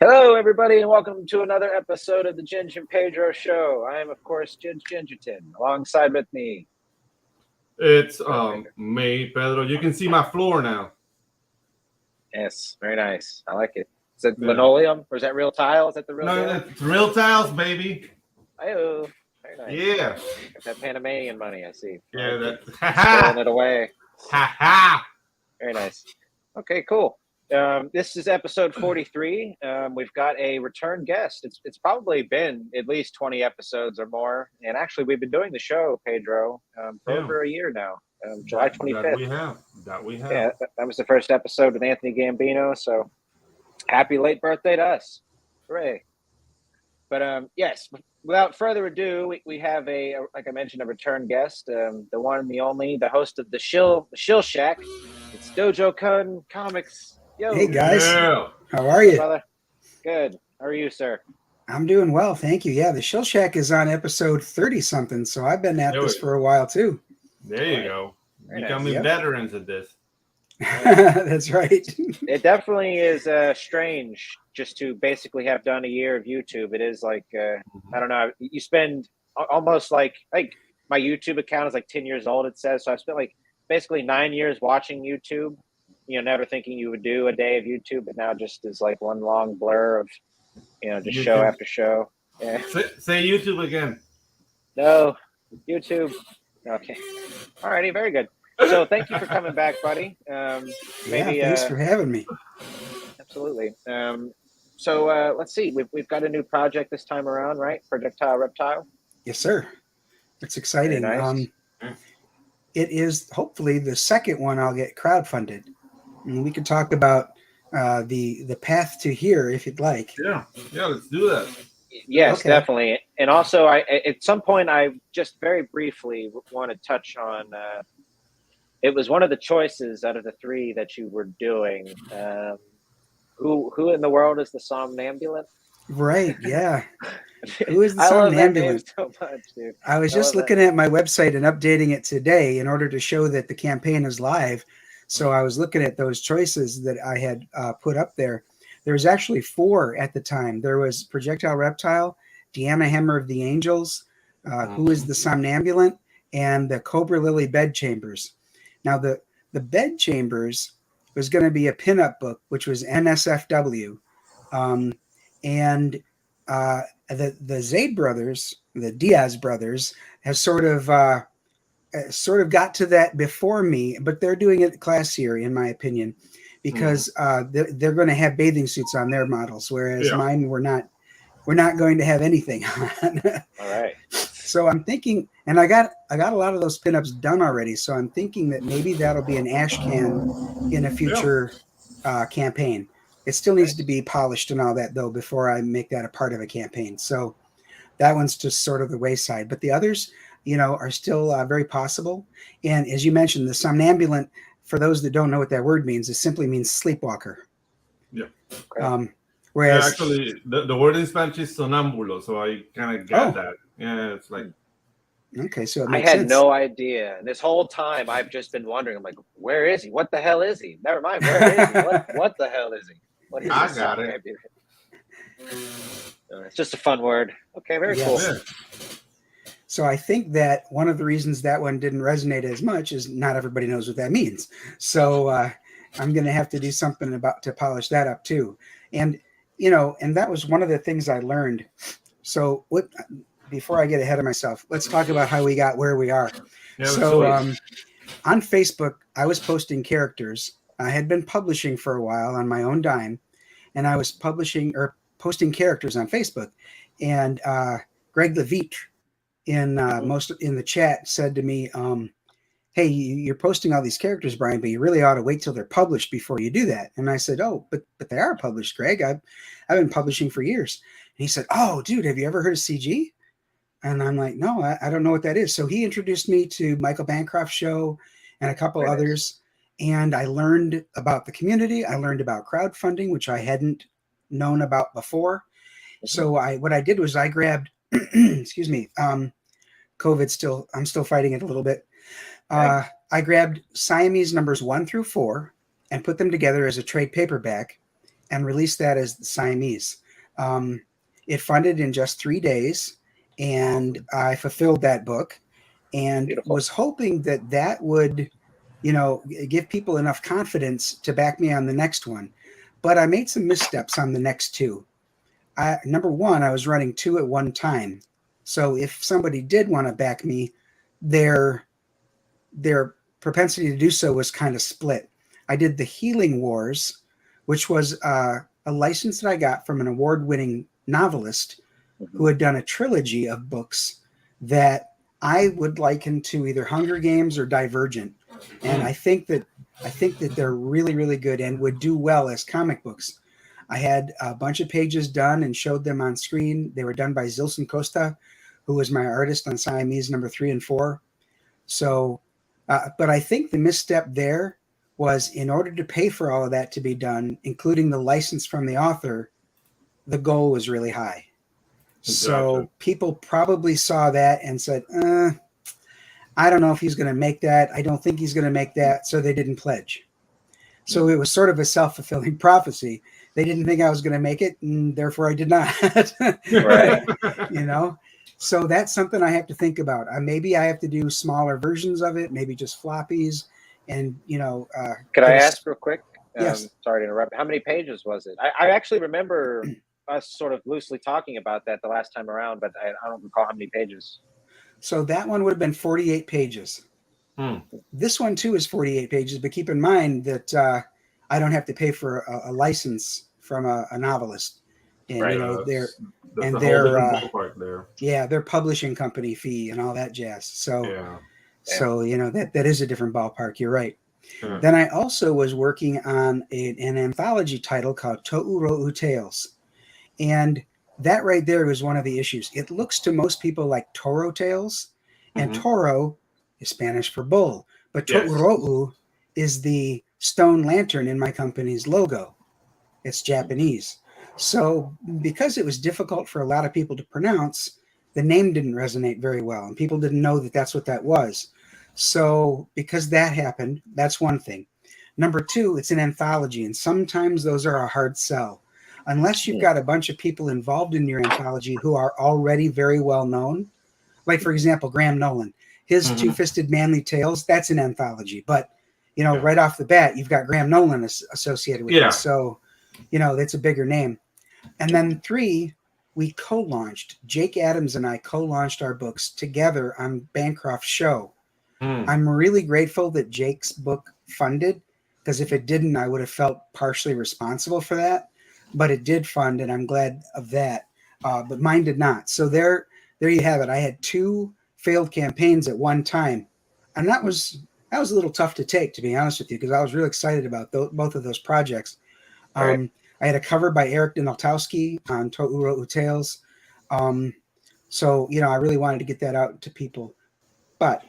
Hello, everybody, and welcome to another episode of the Ginge Pedro Show. I am, of course, Gingerton. Alongside with me, it's me, Pedro. You can see my floor now. Yes, very nice. I like it. Is it linoleum or is that real tile? Is that the real deal? No, it's real tiles, baby. Oh, very nice. Yeah. Got that Panamanian money, I see. Yeah, that's storing it away. Ha ha. Very nice. Okay, cool. This is episode 43. We've got a return guest. It's probably been at least 20 episodes or more. And actually, we've been doing the show, Pedro, for over a year now. July 25th. That we have. Yeah, that was the first episode with Anthony Gambino. So happy late birthday to us. Hooray. But yes, without further ado, we have like I mentioned, a return guest, the one and the only, the host of the Shill Shack. It's Dojo Kun Comics. Yo. Hey guys, Yeah. How are you? Brother? Good. How are you, sir? I'm doing well, thank you. Yeah, the Shill Shack is on episode 30 something, so I've been at this for a while too. There you go. Becoming veterans at this. That's right. It definitely is strange just to basically have done a year of YouTube. It is like I don't know. You spend almost like my YouTube account is like 10 years old. It says so. I've spent like basically 9 years watching YouTube. You know, never thinking you would do a day of YouTube, but now just is like one long blur of, just YouTube. Show after show. Yeah. Say YouTube again. No, YouTube. Okay. All righty. Very good. So thank you for coming back, buddy. Thanks for having me. Absolutely. So let's see. We've got a new project this time around, right? Projectile Reptile. Yes, sir. It's exciting. Nice. It is hopefully the second one I'll get crowdfunded. And we could talk about the path to here if you'd like. Yeah, let's do that. Yes, okay. Definitely. And also, at some point, I just very briefly want to touch on. It was one of the choices out of the three that you were doing. Who in the world is the somnambulant? Right. Yeah. Who is the somnambulant? I love that name so much, dude. I was just looking at my website and updating it today in order to show that the campaign is live. So I was looking at those choices that I had put up there. There was actually 4 at the time. There was Projectile Reptile, Deanna Hammer of the Angels, Who is the Somnambulant, and the Cobra Lily Bed Chambers. Now, the Bed Chambers was going to be a pinup book, which was NSFW. And the Zaid brothers, the Diaz brothers, have sort of got to that before me, but they're doing it classier, in my opinion, because they're going to have bathing suits on their models, whereas mine we're not going to have anything on. All right. So I'm thinking, and I got a lot of those pinups done already, so I'm thinking that maybe that'll be an ash can in a future campaign. It still needs to be polished and all that, though, before I make that a part of a campaign. So that one's just sort of the wayside. But the others, are still very possible. And as you mentioned, the somnambulant, for those that don't know what that word means, it simply means sleepwalker. Yeah. Whereas actually, the word in Spanish is sonambulo, so I kind of got that. Yeah, it's like. Okay, so I had no idea. This whole time, I've just been wondering. I'm like, where is he? What the hell is he? Never mind. Where is he? What the hell is he? What is I got it. It's just a fun word. Okay, very cool. Yeah. So I think that one of the reasons that one didn't resonate as much is not everybody knows what that means. So I'm going to have to do something to polish that up too. And, and that was one of the things I learned. So before I get ahead of myself, let's talk about how we got where we are. Yeah, so on Facebook, I was posting characters. I had been publishing for a while on my own dime, and I was posting characters on Facebook. And Greg Levitre in the chat said to me, hey, you're posting all these characters, Brian, but you really ought to wait till they're published before you do that. And I said, oh, but they are published, Greg. I've been publishing for years. And he said, oh, dude, have you ever heard of CG? And I'm like, no, I don't know what that is. So he introduced me to Michael Bancroft's show and a couple others. And I learned about the community. I learned about crowdfunding, which I hadn't known about before. So what I did was I grabbed, excuse me, COVID I'm still fighting it a little bit. I grabbed Siamese numbers 1 through 4 and put them together as a trade paperback. and released that as the Siamese. It funded in just 3 days, and I fulfilled that book, and Beautiful. was hoping that that would, give people enough confidence to back me on the next one. But I made some missteps on the next two. Number one, I was running 2 at one time. So if somebody did want to back me, their propensity to do so was kind of split. I did the Healing Wars, which was a license that I got from an award-winning novelist who had done a trilogy of books that I would liken to either Hunger Games or Divergent. And I think that they're really, really good and would do well as comic books. I had a bunch of pages done and showed them on screen. They were done by Zilson Costa, who was my artist on Siamese number 3 and 4. So, but I think the misstep there was, in order to pay for all of that to be done, including the license from the author, the goal was really high. So people probably saw that and said, I don't know if he's going to make that. I don't think he's going to make that. So they didn't pledge. So it was sort of a self-fulfilling prophecy. They didn't think I was going to make it, and therefore I did not. Right. So that's something I have to think about. Maybe I have to do smaller versions of it, maybe just floppies. And, Could I ask real quick? Yes. Sorry to interrupt. How many pages was it? I actually remember us sort of loosely talking about that the last time around, but I don't recall how many pages. So that one would have been 48 pages. This one too is 48 pages, but keep in mind that I don't have to pay for a license from a novelist, and Right. their publishing company fee and all that jazz. So Yeah. so that is a different ballpark. You're right. Sure. Then I also was working on an anthology title called Totoro Tales, and that right there was one of the issues. It looks to most people like Toro Tales, and Toro is Spanish for bull, but Yes. Totoro is the stone lantern in my company's logo. It's Japanese. So because it was difficult for a lot of people to pronounce, the name didn't resonate very well, and people didn't know that that's what that was. So because that happened, that's one thing. Number two, it's an anthology, and sometimes those are a hard sell. Unless you've got a bunch of people involved in your anthology who are already very well known. Like, for example, Graham Nolan, his Two-Fisted Manly Tales, that's an anthology. But, right off the bat, you've got Graham Nolan associated with it. So, that's a bigger name. And then 3, we co-launched. Jake Adams and I co-launched our books together on Bancroft's show. I'm really grateful that Jake's book funded, because if it didn't, I would have felt partially responsible for that. But it did fund, and I'm glad of that. But mine did not. So there you have it. I had 2 failed campaigns at one time, and that was a little tough to take, to be honest with you, because I was really excited about both of those projects. Right. I had a cover by Eric Donaltowski on Totoro Tales. So I really wanted to get that out to people. But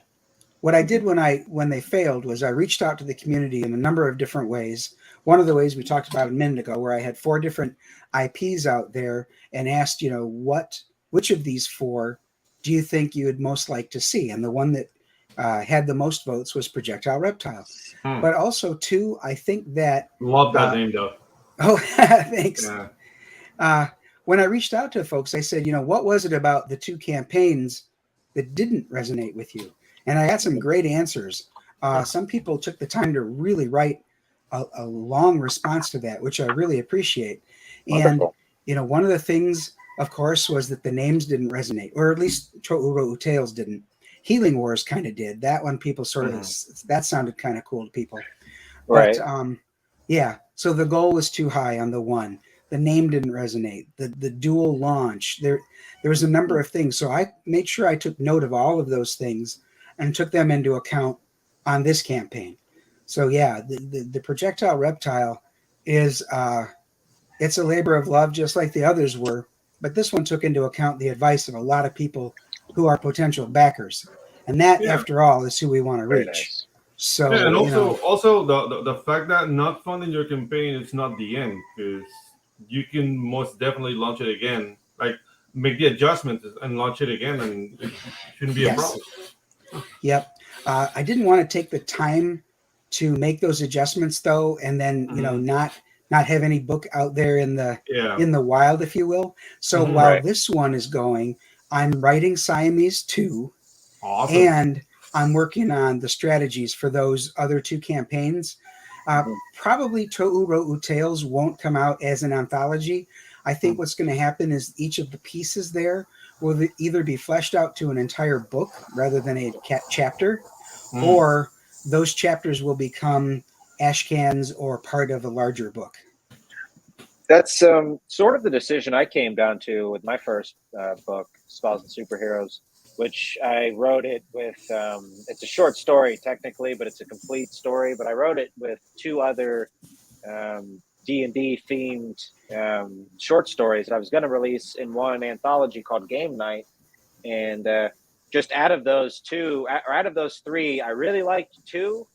what I did when they failed was I reached out to the community in a number of different ways. One of the ways we talked about a minute ago, where I had 4 different IPs out there and asked, which of these 4 do you think you would most like to see? And the one that had the most votes was Projectile Reptile. But also, too, I think that... Love that name, though. Oh, thanks. Yeah. When I reached out to folks, I said, what was it about the 2 campaigns that didn't resonate with you? And I got some great answers. Some people took the time to really write a long response to that, which I really appreciate. Wonderful. And, one of the things, of course, was that the names didn't resonate, or at least Totoro Tales didn't. Healing Wars kind of did. That one, people sort of, that sounded kind of cool to people. Right. But, yeah, so the goal was too high on the one. The name didn't resonate. The dual launch, there was a number of things. So I made sure I took note of all of those things and took them into account on this campaign. So yeah, the Projectile Reptile is it's a labor of love, just like the others were. But this one took into account the advice of a lot of people who are potential backers, and that, after all, is who we want to reach. Nice. So and also the fact that not funding your campaign is not the end, because you can most definitely launch it again, like make the adjustments and launch it again, and it shouldn't be a problem. Yep. I didn't want to take the time to make those adjustments, though, and then not not have any book out there in the wild, if you will. So while this one is going, I'm writing Siamese 2. Awesome. And I'm working on the strategies for those other 2 campaigns. Probably Totoro Tales won't come out as an anthology. I think what's going to happen is each of the pieces there will either be fleshed out to an entire book rather than a chapter, or those chapters will become ashcans or part of a larger book. That's sort of the decision I came down to with my first book, Spells and Superheroes, which I wrote it with, it's a short story technically, but it's a complete story. But I wrote it with 2 other D&D themed short stories that I was going to release in one anthology called Game Night. And just out of those 2, or out of those 3, I really liked 2.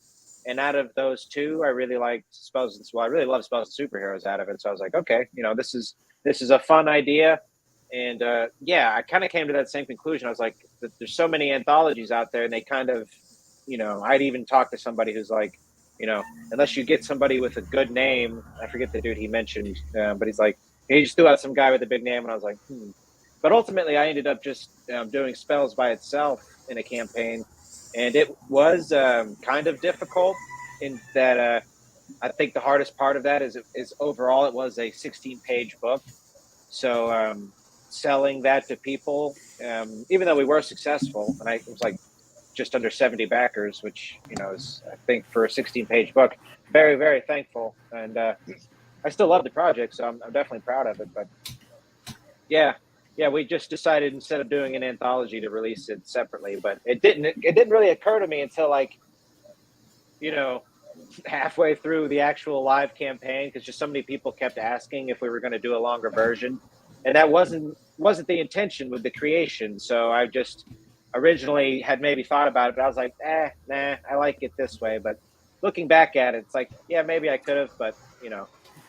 And out of those 2, I really liked I really love Spells and Superheroes out of it. So I was like, okay, this is a fun idea. And I kind of came to that same conclusion. I was like, there's so many anthologies out there, and they kind of, I'd even talked to somebody who's like, unless you get somebody with a good name, I forget the dude he mentioned, but he's like, he just threw out some guy with a big name, and I was like, But ultimately, I ended up just doing Spells by itself in a campaign, and it was kind of difficult in that I think the hardest part of that is overall it was a 16-page book. So selling that to people, even though we were successful, and it was like just under 70 backers, which is, I think, for a 16-page book, very, very thankful. And I still love the project, so I'm definitely proud of it. But yeah, we just decided instead of doing an anthology to release it separately. But it didn't really occur to me until halfway through the actual live campaign, because just so many people kept asking if we were going to do a longer version, and that wasn't the intention with the creation. So I just originally had maybe thought about it, but I was like, nah, I like it this way. But looking back at it, it's like, yeah, maybe I could have, but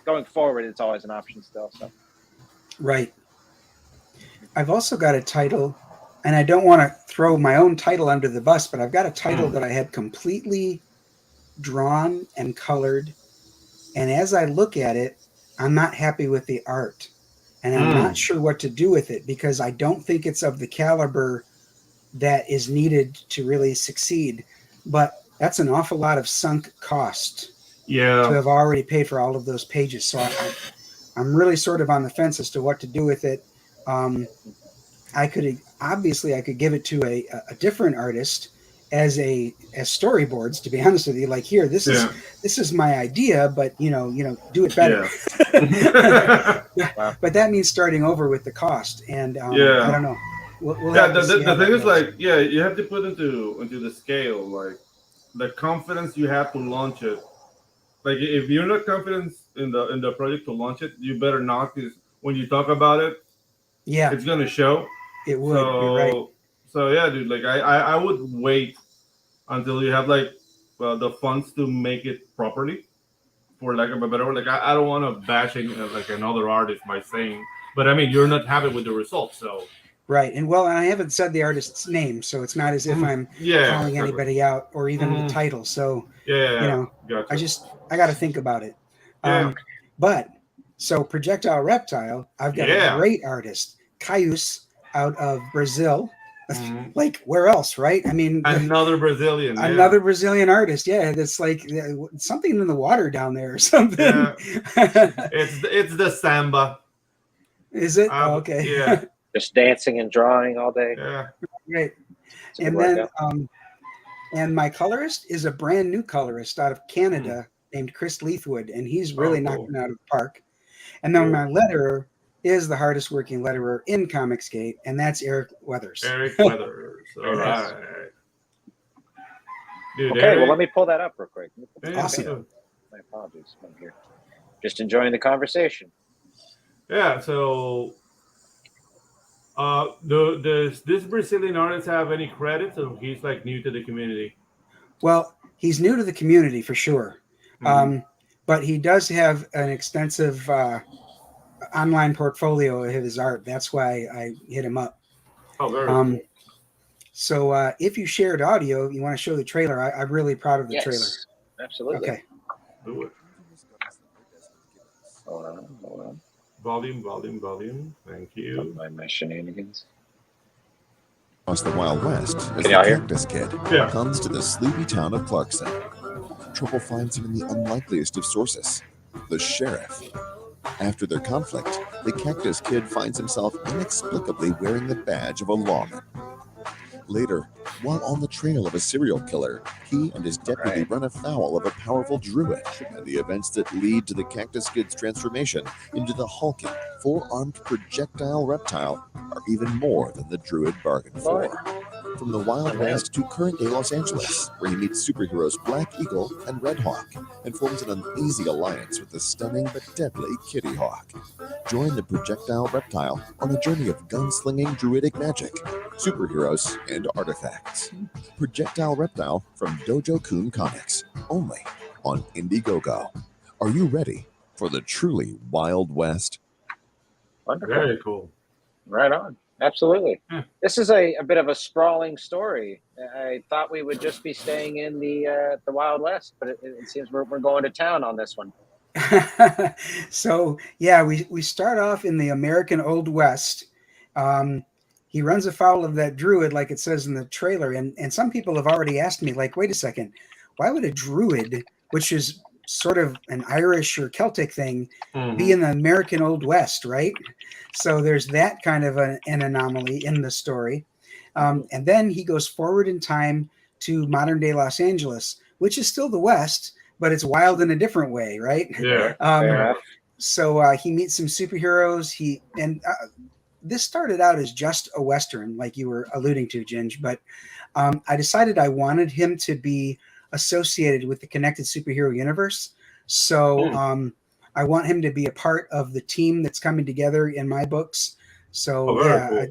going forward, it's always an option still. So right. I've also got a title, and I don't want to throw my own title under the bus, but I've got a title that I had completely drawn and colored, and as I look at it, I'm not happy with the art, and I'm not sure what to do with it, because I don't think it's of the caliber that is needed to really succeed. But that's an awful lot of sunk cost to have already paid for all of those pages. So I'm really sort of on the fence as to what to do with it. I could give it to a different artist as storyboards, to be honest with you. Like, here, this is my idea, but do it better. Wow. But that means starting over with the cost, and I don't know. We'll the thing is, like, you have to put into the scale, like, the confidence you have to launch it. Like, if you're not confident in the project to launch it, you better not, because when you talk about it, it's gonna show. It would. You're right. So yeah, dude. Like, I would wait until you have the funds to make it properly, for lack of a better word. Like, I don't want to bash another artist by saying, but I mean, you're not happy with the results, so. Right, and I haven't said the artist's name, so it's not as if I'm calling anybody out, or even the title. So Gotcha. I got to think about it. But so Projectile Reptile, I've got a great artist, Caius, out of Brazil. Like, where else, right? I mean, another Brazilian artist. Yeah, that's like something in the water down there or something. Yeah. it's the samba. Is it? Okay. Yeah. Just dancing and drawing all day. Yeah. Great. And then, and my colorist is a brand new colorist out of Canada named Chris Leithwood, and he's really knocking out of the park. And then my letterer is the hardest working letterer in Comicsgate, and that's Eric Weathers. All right. Dude, okay, well, let me pull that up real quick. Awesome. My apologies. I'm here. Just enjoying the conversation. Yeah, so does this Brazilian artist have any credits, or he's like new to the community? Well, he's new to the community for sure. But he does have an extensive online portfolio of his art. That's why I hit him up. Oh, very cool. So if you shared audio, you want to show the trailer. I'm really proud of the trailer. Absolutely. Okay. Do it. Hold on. Volume. Thank you. My shenanigans. Across the Wild West as Can the y'all hear? Cactus Kid Yeah. comes to the sleepy town of Clarkson. Trouble finds him in the unlikeliest of sources, the sheriff. After their conflict, the Cactus Kid finds himself inexplicably wearing the badge of a lawman. Later, while on the trail of a serial killer, he and his deputy run afoul of a powerful druid, and the events that lead to the Cactus Kid's transformation into the hulking, four-armed projectile reptile are even more than the druid bargained for. From the Wild West to current-day Los Angeles, where he meets superheroes Black Eagle and Red Hawk, and forms an uneasy alliance with the stunning but deadly Kitty Hawk. Join the projectile reptile on a journey of gunslinging druidic magic, superheroes, and artifacts. Projectile Reptile from Dojo Kun Comics, only on Indiegogo. Are you ready for the truly Wild West? Wonderful. Very cool. Right on. Absolutely. Yeah. This is a bit of a sprawling story. I thought we would just be staying in the Wild West, but it seems we're going to town on this one. So yeah, we start off in the American Old West. He runs afoul of that druid, like it says in the trailer, and some people have already asked me, like, wait a second, why would a druid, which is sort of an Irish or Celtic thing, be in the American Old West, right? So there's that kind of an anomaly in the story. And then he goes forward in time to modern day Los Angeles, which is still the West, but it's wild in a different way, right? Yeah. So he meets some superheroes. This started out as just a Western, like you were alluding to, Ginge, but I decided I wanted him to be associated with the connected superhero universe. So I want him to be a part of the team that's coming together in my books. So cool.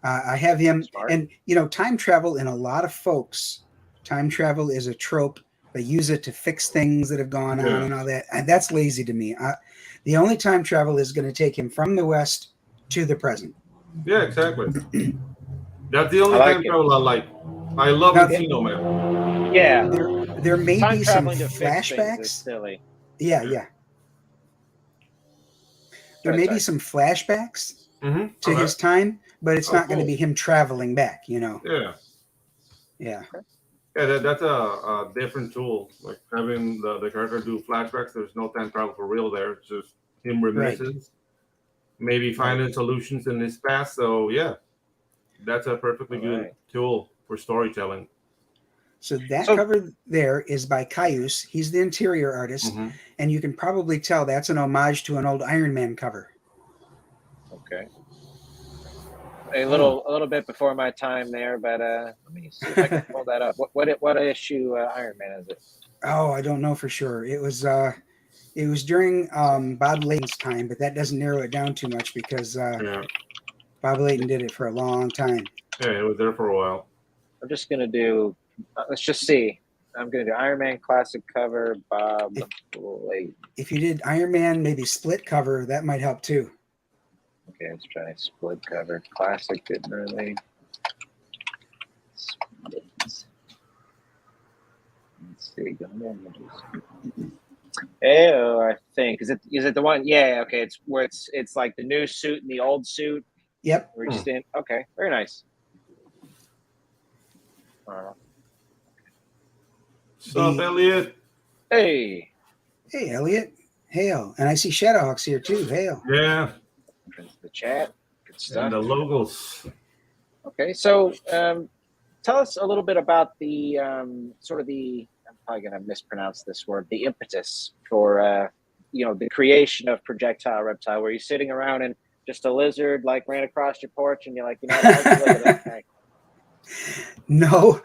I have him. Smart. And, time travel in a lot of folks, time travel is a trope. They use it to fix things that have gone on and all that. And that's lazy to me. The only time travel is going to take him from the West to the present. Yeah, exactly. That's the only I like time it. travel I like. I love Now, Encino Man. Yeah. There may Time be some traveling to fix things is flashbacks. silly. Yeah. There may be some flashbacks to his time, but it's not going to be him traveling back, Yeah. Yeah. Yeah, that's a different tool. Like having the character do flashbacks, there's no time travel for real there. It's just him reminiscence. Maybe finding solutions in his past. So, yeah, that's a perfectly good tool for storytelling. So that cover there is by Caius. He's the interior artist, and you can probably tell that's an homage to an old Iron Man cover. Okay. A little bit before my time there, but let me see if I can pull that up. What issue Iron Man is it? Oh, I don't know for sure. It was during Bob Layton's time, but that doesn't narrow it down too much because Bob Layton did it for a long time. Yeah, it was there for a while. I'm just gonna do. Let's just see. I'm gonna do Iron Man classic cover, Bob Layton. If you did Iron Man, maybe split cover, that might help too. Okay, let's try split cover. Classic didn't really. Let's see. Oh, I think is it the one? Yeah, okay. It's where it's like the new suit and the old suit. Yep. We're just in. Okay, very nice. What's up, Elliot? Hey, Elliot. Hail. And I see Shadowhawks here too. Hail. Yeah. The chat. Good stuff. And the logos. Okay, so tell us a little bit about the sort of the. I'm probably going to mispronounce this word. The impetus for the creation of Projectile Reptile. Were you sitting around and just a lizard like ran across your porch and you're like, I'll just look at that thing? No.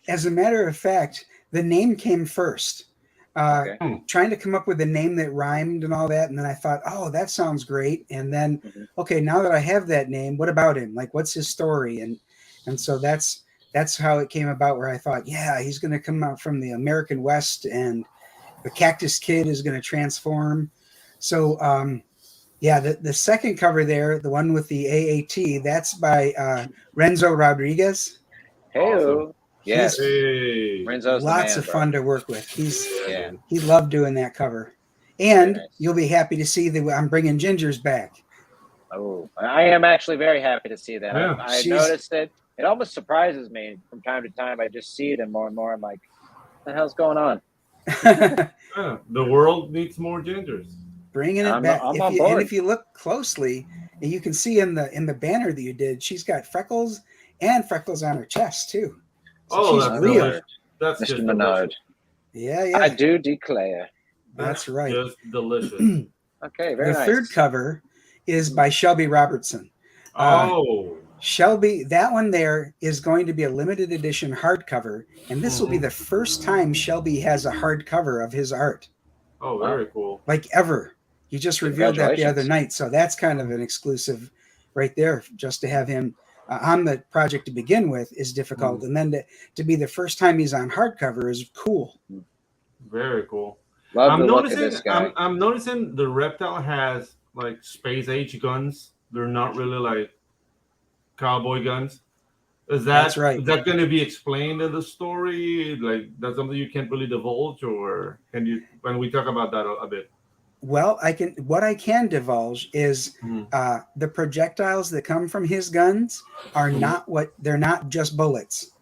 As a matter of fact, the name came first. Trying to come up with a name that rhymed and all that, and then I thought, oh, that sounds great. And then, okay, now that I have that name, what about him? Like, what's his story? And so that's how it came about. Where I thought, yeah, he's going to come out from the American West, and the Cactus Kid is going to transform. So, the second cover there, the one with the AAT, that's by Renzo Rodriguez. Hey, awesome. Yes. Hey. Renzo's lots the man, of fun to work with. He Yeah. loved doing that cover. And Very nice. you'll be happy to see that I'm bringing Ginger's back. Oh, I am actually very happy to see that. Yeah. I She's- noticed it. It almost surprises me from time to time. I just see them more and more. I'm like, what the hell's going on? Yeah, the world needs more gingers. Bringing it I'm back. on And board. if you look closely, you can see in the banner that you did, she's got freckles and freckles on her chest too. So Oh, she's that's real. delicious. That's Mr. just Menard. delicious. Yeah. I do declare. That's right. Just delicious. Okay, very The nice. third cover is by Shelby Robertson. Oh, Shelby, that one there is going to be a limited edition hardcover, and this will be Mhm. the first time Shelby has a hardcover of his art, oh, very cool. like ever. He just revealed that the other Congratulations. night, so that's kind of an exclusive right there. Just to have him on the project to begin with is difficult, and then to be the first time he's on hardcover is cool. Very cool. Love I'm the look of noticing. this guy. I'm noticing the reptile has like space age guns. They're not really like cowboy guns. Is that That's right. Is that going to be explained in the story? Like that's something you can't really divulge, or can you? When we talk about that a bit. Well, what I can divulge is the projectiles that come from his guns are they're not just bullets.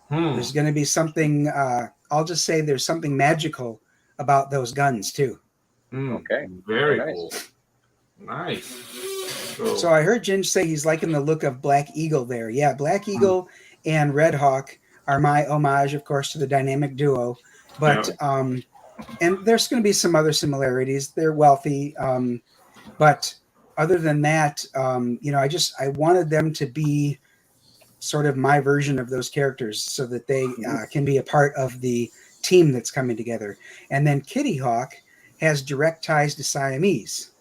There's going to be something. I'll just say there's something magical about those guns too. Okay. Very Very cool. Nice. So I heard Ginge say he's liking the look of Black Eagle there. Yeah, Black Eagle and Red Hawk are my homage, of course, to the dynamic duo. But and there's going to be some other similarities. They're wealthy, but other than that, I wanted them to be sort of my version of those characters, so that they can be a part of the team that's coming together. And then Kitty Hawk has direct ties to Siamese.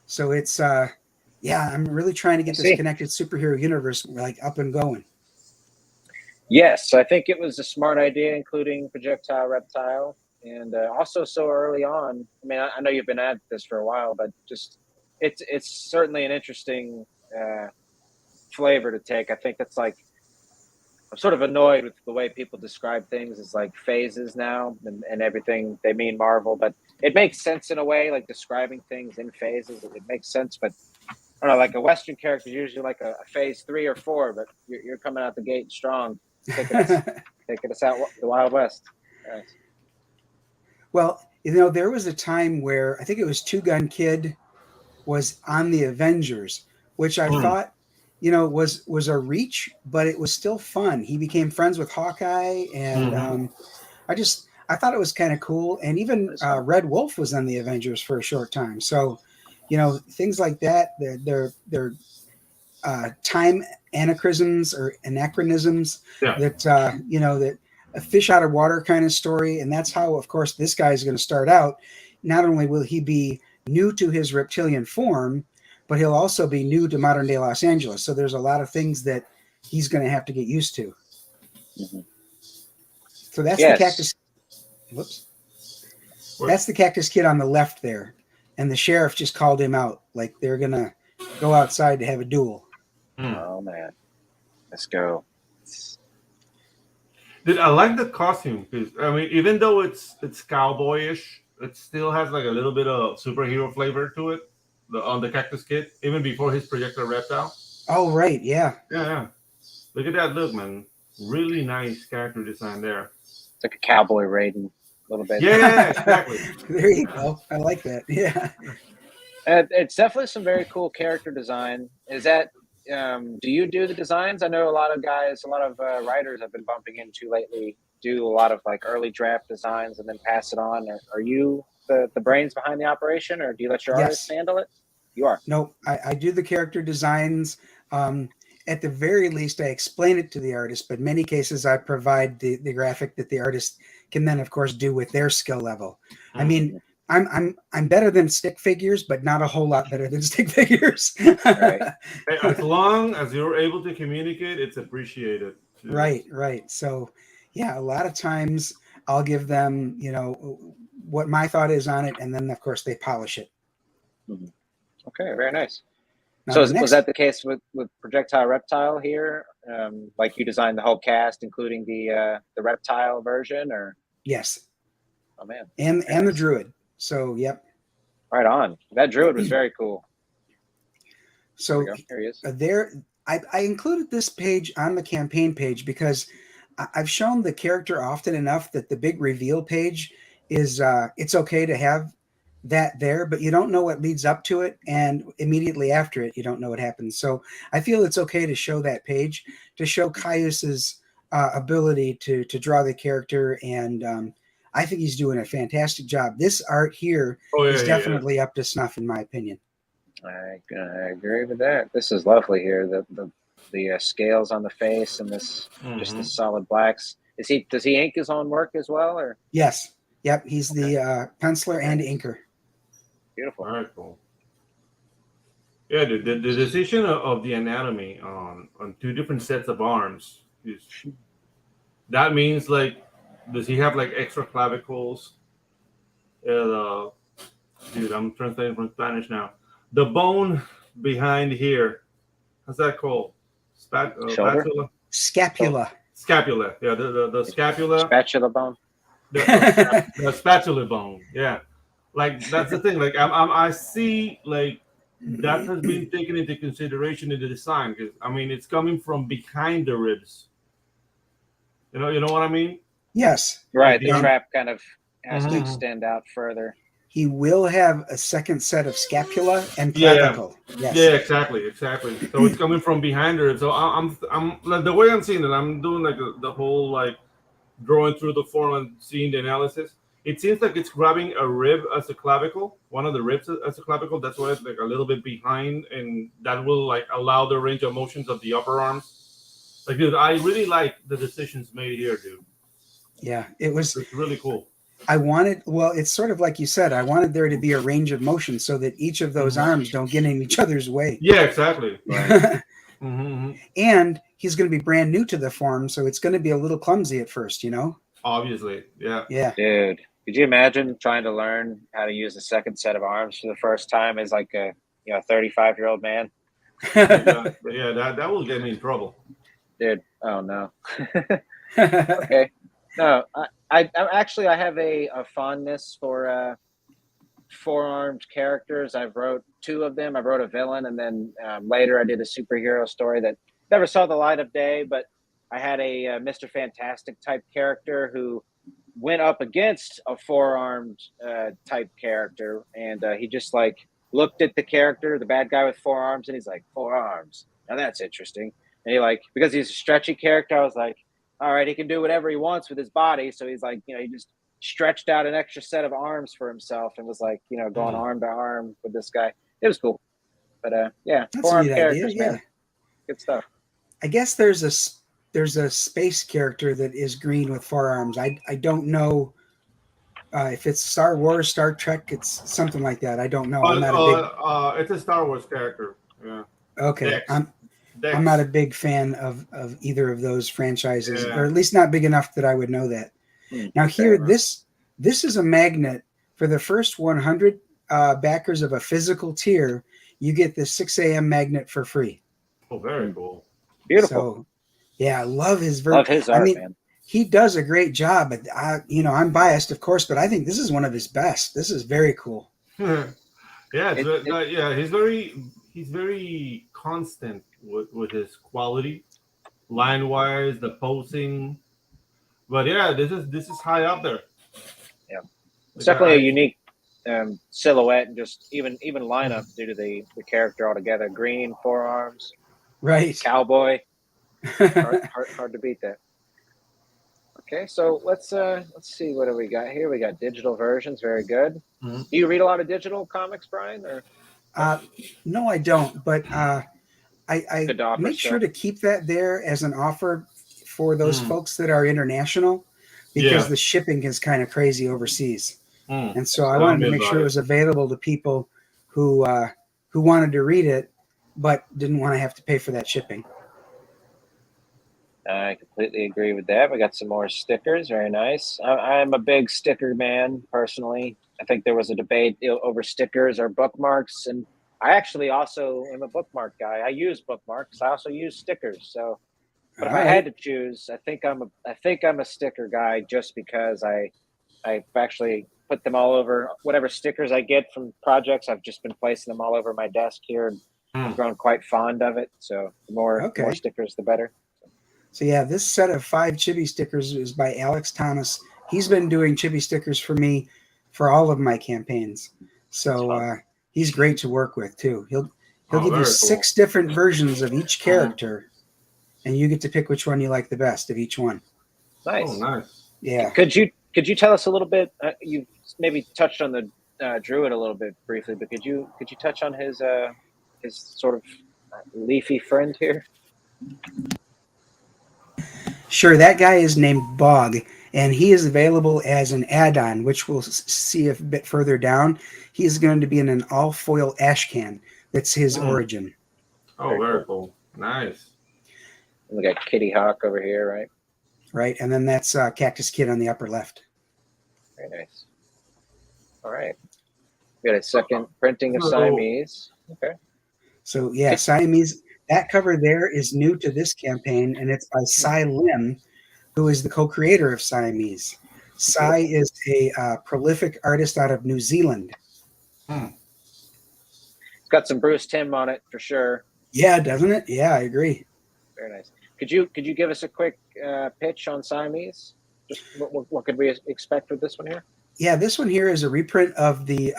So it's I'm really trying to get this connected superhero universe like up and going. Yes, I think it was a smart idea, including Projectile Reptile, and also so early on. I mean, I know you've been at this for a while, but just it's certainly an interesting flavor to take. I think that's like, I'm sort of annoyed with the way people describe things as like phases now, and everything they mean Marvel, but it makes sense in a way, like describing things in phases. It makes sense, but I don't know, like a Western character is usually like a phase 3 or 4, but you're coming out the gate strong, taking us out the Wild West. Nice. Well, there was a time where I think it was Two Gun Kid was on the Avengers, which I thought, was a reach, but it was still fun. He became friends with Hawkeye, and I thought it was kind of cool. And even Red Wolf was on the Avengers for a short time. So, things like that, they're time anachronisms or anachronisms that, that a fish out of water kind of story. And that's how, of course, this guy is going to start out. Not only will he be new to his reptilian form, but he'll also be new to modern day Los Angeles. So there's a lot of things that he's going to have to get used to. Mm-hmm. So that's the cactus. Whoops. That's the Cactus Kid on the left there. And the sheriff just called him out. Like they're going to go outside to have a duel. Oh, man. Let's go. I like the costume, because I mean, even though it's cowboyish, it still has like a little bit of superhero flavor to it. On the Cactus Kid, even before his Projectile Reptile. Oh, right, yeah. Yeah. Look at that look, man. Really nice character design there. It's like a cowboy raiding a little bit. Yeah, exactly. There you go. I like that. Yeah. It's definitely some very cool character design. Is that, do you do the designs? I know a lot of guys, a lot of writers I've been bumping into lately do a lot of like early draft designs and then pass it on. Are you the brains behind the operation, or do you let your artists handle it? You are. No, I do the character designs. At the very least, I explain it to the artist, but in many cases I provide the graphic that the artist can then, of course, do with their skill level. I mean, I'm better than stick figures, but not a whole lot better than stick figures. Right. As long as you're able to communicate, it's appreciated. Right. So, yeah, a lot of times I'll give them, what my thought is on it, and then, of course, they polish it. Mm-hmm. Okay, very nice. Now, so was that the case with Projectile Reptile here? Like you designed the whole cast, including the reptile version, or? Yes. Oh man. And the druid. So, yep. Right on. That druid was very cool. So Here he is. I included this page on the campaign page because I've shown the character often enough that the big reveal page is it's okay to have that there, but you don't know what leads up to it, and immediately after it, you don't know what happens. So I feel it's okay to show that page to show Caius's ability to draw the character, and I think he's doing a fantastic job. This art here is definitely up to snuff, in my opinion. I agree with that. This is lovely here. The scales on the face and this just the solid blacks. Does he ink his own work as well, or? Yes. Yep. He's the penciler and inker. Beautiful. All right, cool. Yeah, the decision of the anatomy on 2 different sets of arms is that means like, does he have like extra clavicles? Dude, I'm translating from Spanish now. The bone behind here, what's that called? Spatula? Scapula. Scapula. Yeah, the scapula. Spatula bone. The spatula bone. Yeah, like that's the thing. Like I see like that has been taken into consideration in the design because I mean it's coming from behind the ribs. You know what I mean? Yes. Right. The trap kind of has to extend out further. He will have a second set of scapula and clavicle. Yeah, exactly. So it's coming from behind her. So I'm like the way I'm seeing it, I'm doing like the whole like drawing through the form and seeing the analysis. It seems like it's grabbing a rib as a clavicle, one of the ribs as a clavicle. That's why it's like a little bit behind, and that will like allow the range of motions of the upper arms. Like, dude, I really like the decisions made here, dude. Yeah, it's really cool. It's sort of like you said, I wanted there to be a range of motion so that each of those arms don't get in each other's way. Yeah, exactly. Right. And he's going to be brand new to the form, so it's going to be a little clumsy at first, you know? Obviously, yeah. Yeah. Dude, could you imagine trying to learn how to use a second set of arms for the first time as like a 35-year-old man? Yeah, that will get me in trouble. Dude, oh no. Okay. No, I have a fondness for four-armed characters. I've wrote 2 of them. I wrote a villain, and then later I did a superhero story that never saw the light of day, but I had a Mr. Fantastic type character who went up against a four-armed type character, and he just like looked at the character, the bad guy with 4 arms, and he's like, 4 arms. Now that's interesting. And he because he's a stretchy character, I was like, all right, he can do whatever he wants with his body. So he's like, he just stretched out an extra set of arms for himself and was like, going arm to arm with this guy. It was cool. But that's 4-armed characters, idea, man. Good stuff. I guess there's a space character that is green with 4 arms. I don't know if it's Star Wars, Star Trek, it's something like that. I don't know. I'm not it's a Star Wars character. Yeah. Okay. Dex. I'm not a big fan of either of those franchises, or at least not big enough that I would know that. Now here, this is a magnet for the first 100 backers of a physical tier. You get the 6 a.m. magnet for free. Oh, very cool. Beautiful. So, yeah, I love his art, man. He does a great job. But I'm biased, of course, but I think this is one of his best. This is very cool. He's very constant with his quality, line wise, the posing. But yeah, this is high up there. Yeah, it's definitely a unique silhouette and just even lineup due to the character altogether. Green, 4 arms, right? Cowboy. Hard to beat that. Okay, so let's see, what do we got here? We got digital versions, very good. Do you read a lot of digital comics, Brian? Or no, I don't. But I make sure to keep that there as an offer for those folks that are international, because the shipping is kind of crazy overseas. And so I wanted to make sure it was available to people who wanted to read it, but didn't want to have to pay for that shipping. I completely agree with that. We got some more stickers. Very nice. I'm a big sticker man, personally. I think there was a debate over stickers or bookmarks, and I actually also am a bookmark guy. I use bookmarks. I also use stickers. So, but if I had to choose, I think I'm a sticker guy, just because I've actually put them all over whatever stickers I get from projects. I've just been placing them all over my desk here, and I've grown quite fond of it. So the more stickers, the better. So yeah, this set of 5 chibi stickers is by Alex Thomas. He's been doing chibi stickers for me for all of my campaigns. So he's great to work with too. He'll give you 6 different versions of each character, and you get to pick which one you like the best of each one. Nice. Oh, nice. Yeah. Could you tell us a little bit? You maybe touched on the druid a little bit briefly, but could you touch on his sort of leafy friend here? Sure. That guy is named Bog, and he is available as an add-on, which we'll see a bit further down. He is going to be in an all-foil ash can. That's his origin. Oh, very cool. Nice. And we got Kitty Hawk over here, right? Right, and then that's Cactus Kid on the upper left. Very nice. All right. We got a second printing of Siamese. Okay. So, yeah, Siamese, that cover there is new to this campaign, and it's by Cy Lim, who is the co-creator of Siamese. Cy is a prolific artist out of New Zealand. It's got some Bruce Timm on it for sure. Yeah, doesn't it? Yeah, I agree. Very nice. Could you give us a quick pitch on Siamese? Just what could we expect with this one here? Yeah, this one here is a reprint of the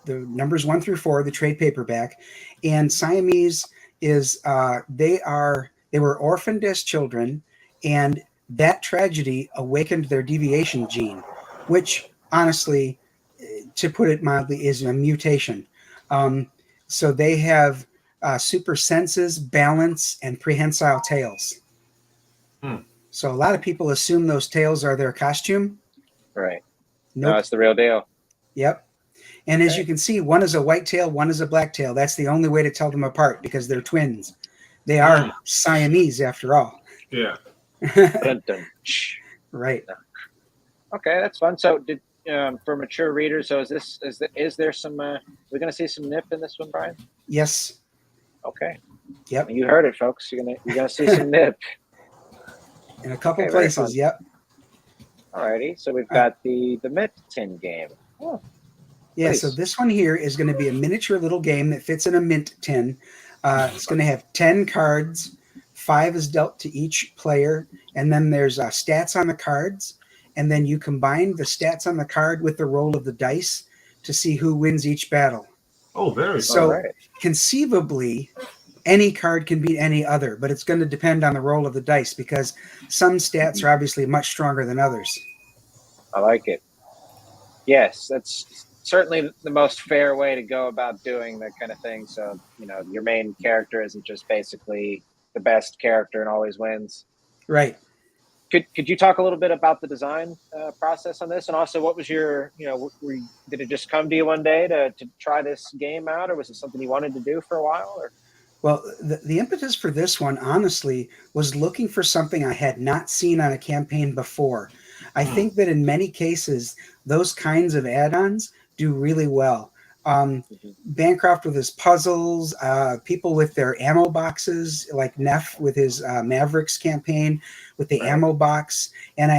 numbers 1 through 4, the trade paperback, and Siamese is they were orphaned as children, and that tragedy awakened their deviation gene, which honestly, to put it mildly, is a mutation. So they have super senses, balance, and prehensile tails. So a lot of people assume those tails are their costume. Right. Nope. No, it's the real deal. Yep. And as you can see, one is a white tail, one is a black tail. That's the only way to tell them apart because they're twins. They are Siamese after all. Yeah. Dun, dun. Right. Okay, that's fun. So, for mature readers, so is there some? We're going to see some nip in this one, Brian? Yes. Okay. Yep. You heard it, folks. You're gonna see some nip in a couple places. Yep. Alrighty. So we've got the Mint Tin game. Oh, yeah. nice. So this one here is going to be a miniature little game that fits in a mint tin. It's going to have 10 cards. 5 is dealt to each player, and then there's stats on the cards, and then you combine the stats on the card with the roll of the dice to see who wins each battle. Oh, very so conceivably, any card can beat any other, but it's going to depend on the roll of the dice because some stats are obviously much stronger than others. I like it. Yes, that's certainly the most fair way to go about doing that kind of thing. So, your main character isn't just basically the best character and always wins. Right. Could you talk a little bit about the design process on this? And also, what was your, did it just come to you one day to try this game out, or was it something you wanted to do for a while? Or? Well, the impetus for this one, honestly, was looking for something I had not seen on a campaign before. I think that in many cases, those kinds of add-ons do really well. Bancroft with his puzzles, people with their ammo boxes, like Neff with his Mavericks campaign with the ammo box, and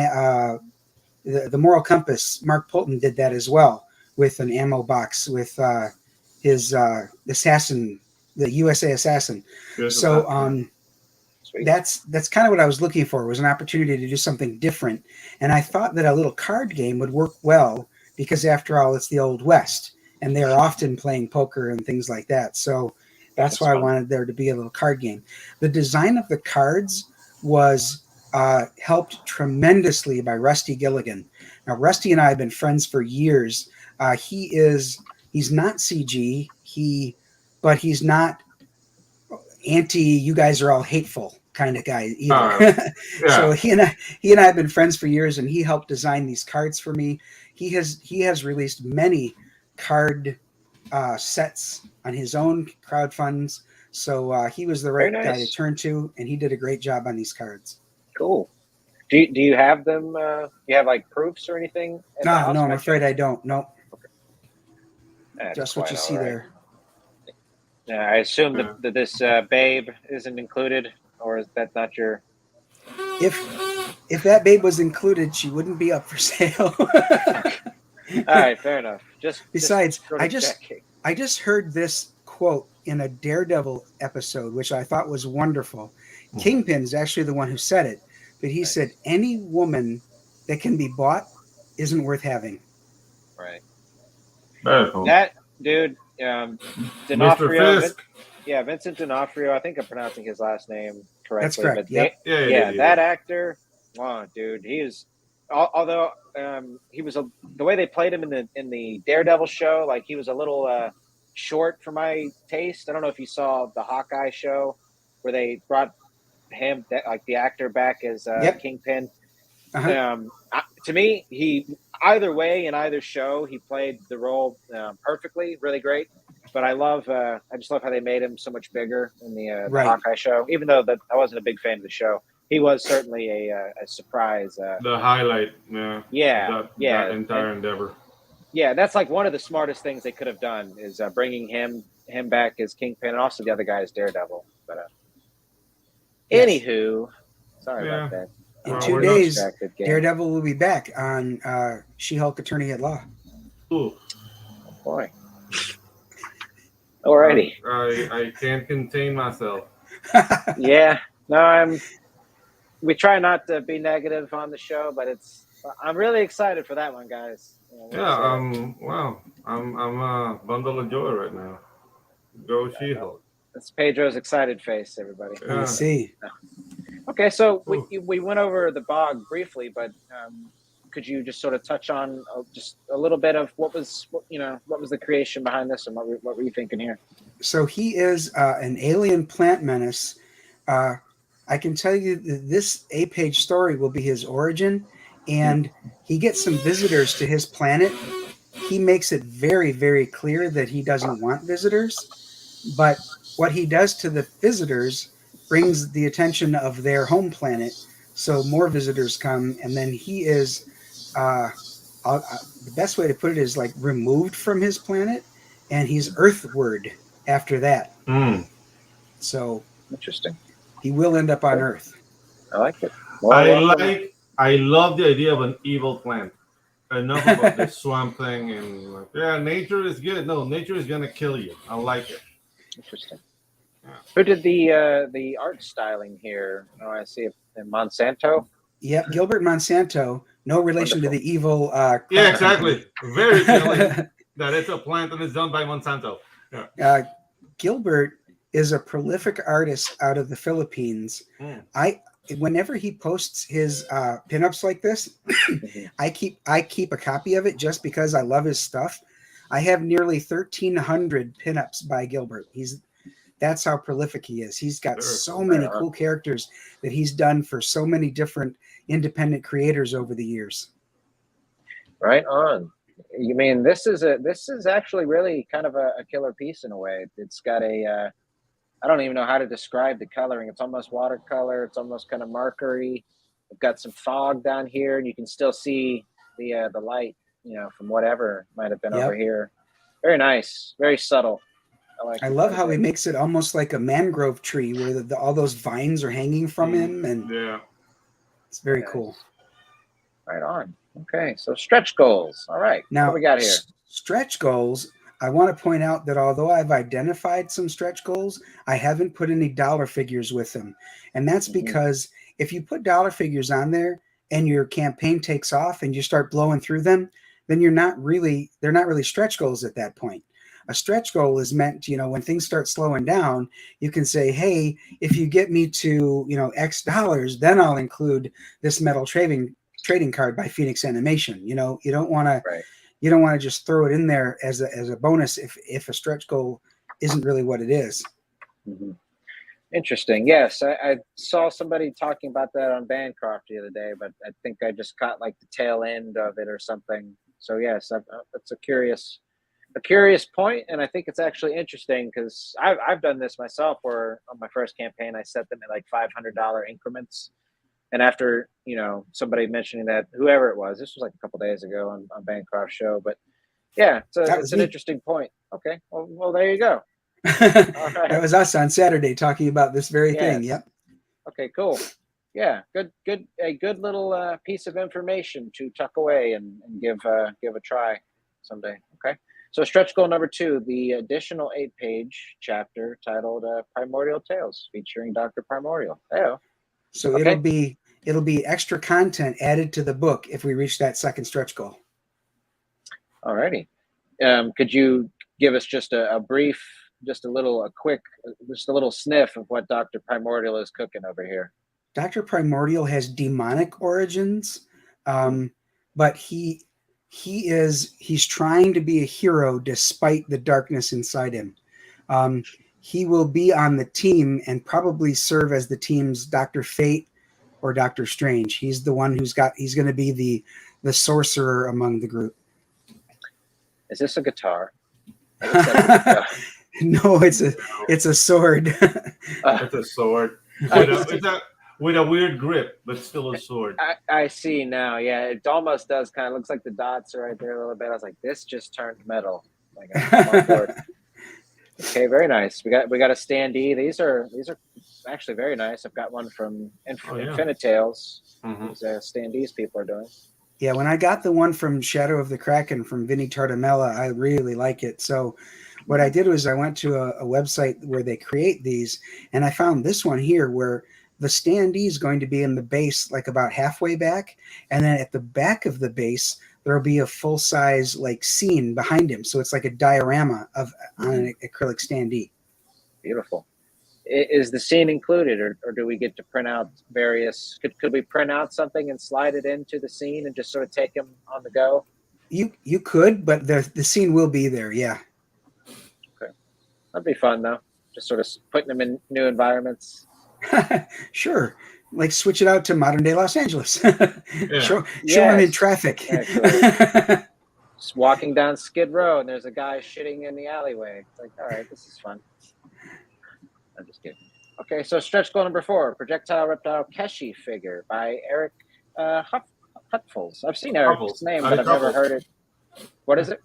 the Moral Compass, Mark Polton did that as well with an ammo box with his assassin, the USA Assassin. So that's kind of what I was looking for, was an opportunity to do something different. And I thought that a little card game would work well because, after all, it's the Old West, and they're often playing poker and things like that. So that's why I wanted there to be a little card game. The design of the cards was helped tremendously by Rusty Gilligan. Now, Rusty and I have been friends for years. He's not CG, but he's not anti, you guys are all hateful kind of guy either. So he and I have been friends for years, and he helped design these cards for me. He has released many card sets on his own crowdfunds. So he was the right guy to turn to, and he did a great job on these cards. Cool. Do you have them? You have like proofs or anything? No, I'm afraid I don't. No. Okay. Just what you see there. Yeah, I assume that this babe isn't included, or is that not your? If that babe was included, she wouldn't be up for sale. All right, fair enough. Besides, sort of checking. I just heard this quote in a Daredevil episode, which I thought was wonderful. Kingpin is actually the one who said it, but he said, "Any woman that can be bought isn't worth having." Right. Very cool. That dude, Mr. D'Onofrio. Fisk. Vincent D'Onofrio. I think I'm pronouncing his last name correctly. That's correct. But Yep. Yeah. that actor. Wow, dude, he is. Although he was the way they played him in the Daredevil show, like he was a little short for my taste. I don't know if you saw the Hawkeye show where they brought him, like the actor, back as Kingpin. Uh-huh. To me, he either way in either show he played the role perfectly, really great. But I just love how they made him so much bigger in the Hawkeye show. Even though I wasn't a big fan of the show, he was certainly a surprise. The highlight, that entire endeavor. Yeah, that's like one of the smartest things they could have done is bringing him back as Kingpin, and also the other guy as Daredevil. But anywho, sorry about that. In 2 days, Daredevil will be back on She-Hulk Attorney at Law. Ooh. Oh boy. Alrighty. I can't contain myself. Yeah. No, we try not to be negative on the show, but I'm really excited for that one, guys. Wow. I'm a bundle of joy right now. Go She-Hulk. That's Pedro's excited face, everybody. I see. Okay, so we went over the bog briefly, but could you just sort of touch on just a little bit of what was the creation behind this, and what were you thinking here? So he is an alien plant menace. I can tell you that this 8-page story will be his origin, and he gets some visitors to his planet. He makes it very, very clear that he doesn't want visitors, but what he does to the visitors brings the attention of their home planet, so more visitors come, and then he is, the best way to put it is like removed from his planet, and he's earthward after that. So interesting. He will end up on Earth. I like it. I love the idea of an evil plant. Enough about this swamp thing and nature is good. No, nature is gonna kill you. I like it. Interesting. Yeah. Who did the art styling here? Oh, I see it in Monsanto. Yeah, Gilbert Monsanto. No relation to the evil. Yeah, exactly. Very telling that it's a plant and it's done by Monsanto. Yeah. Gilbert is a prolific artist out of the Philippines. Whenever he posts his pinups like this, I keep a copy of it just because I love his stuff. I have nearly 1,300 pinups by Gilbert. That's how prolific he is. He's got so many cool characters that he's done for so many different independent creators over the years. Right on. You mean this is actually really kind of a killer piece in a way. It's got I don't even know how to describe the coloring. It's almost watercolor. It's almost kind of markery. We've got some fog down here, and you can still see the light, from whatever might have been over here. Very nice, very subtle. I love how he makes it almost like a mangrove tree where all those vines are hanging from him, and it's very cool. Right on. Okay, so stretch goals. All right, now what do we got here? Stretch goals. I want to point out that although I've identified some stretch goals, I haven't put any dollar figures with them. And that's because if you put dollar figures on there and your campaign takes off and you start blowing through them, then they're not really stretch goals at that point. A stretch goal is meant, when things start slowing down, you can say, hey, if you get me to, X dollars, then I'll include this metal trading card by Phoenix Animation. You don't want to... Right. You don't want to just throw it in there as a bonus if a stretch goal isn't really what it is. Interesting. Yes, I saw somebody talking about that on Bancroft the other day, but I think I just caught like the tail end of it or something. So yes, that's a curious point, and I think it's actually interesting because I've done this myself. Where on my first campaign, I set them at like $500 increments. And after, somebody mentioning that, whoever it was, this was like a couple days ago on Bancroft's show, but yeah, it's an interesting point. Okay. Well, there you go. All right. That was us on Saturday talking about this very thing. Yep. Okay, cool. a good little piece of information to tuck away and give a try someday. Okay. So stretch goal number 2, the additional 8-page chapter titled Primordial Tales, featuring Dr. Primordial. Hey-o. So Okay. it'll be extra content added to the book if we reach that second stretch goal. Alrighty. Could you give us just a brief, just a little sniff of what Dr. Primordial is cooking over here? Dr. Primordial has demonic origins, but he's trying to be a hero despite the darkness inside him. He will be on the team and probably serve as the team's Dr. Fate or Dr. Strange. He's the one he's going to be the sorcerer among the group. Is this a guitar? No, it's a sword. It's a sword with a weird grip, but still a sword. I see now. Yeah, it almost does kind of looks like the dots are right there a little bit. I was like, this just turned metal. Like, I'm on board. Okay, very nice. We got a standee. These are actually very nice. I've got one from Infinite Tales. These standees people are doing. Yeah, when I got the one from Shadow of the Kraken from Vinny Tartamella, I really like it. So what I did was I went to a website where they create these, and I found this one here where the standee is going to be in the base, like about halfway back, and then at the back of the base there'll be a full-size like scene behind him. So it's like a diorama on an acrylic standee. Beautiful. Is the scene included, or do we get to print out various? Could we print out something and slide it into the scene and just sort of take him on the go? You could, but the scene will be there. Yeah. Okay, that'd be fun though. Just sort of putting them in new environments. Sure. Like switch it out to modern day Los Angeles. Show him in traffic. Just walking down Skid Row and there's a guy shitting in the alleyway. It's like, all right, this is fun. I'm just kidding. Okay, so stretch goal number 4, Projectile Reptile Keshi figure by Eric Hutfels. I've seen Eric's name, but I've never heard it. What is it?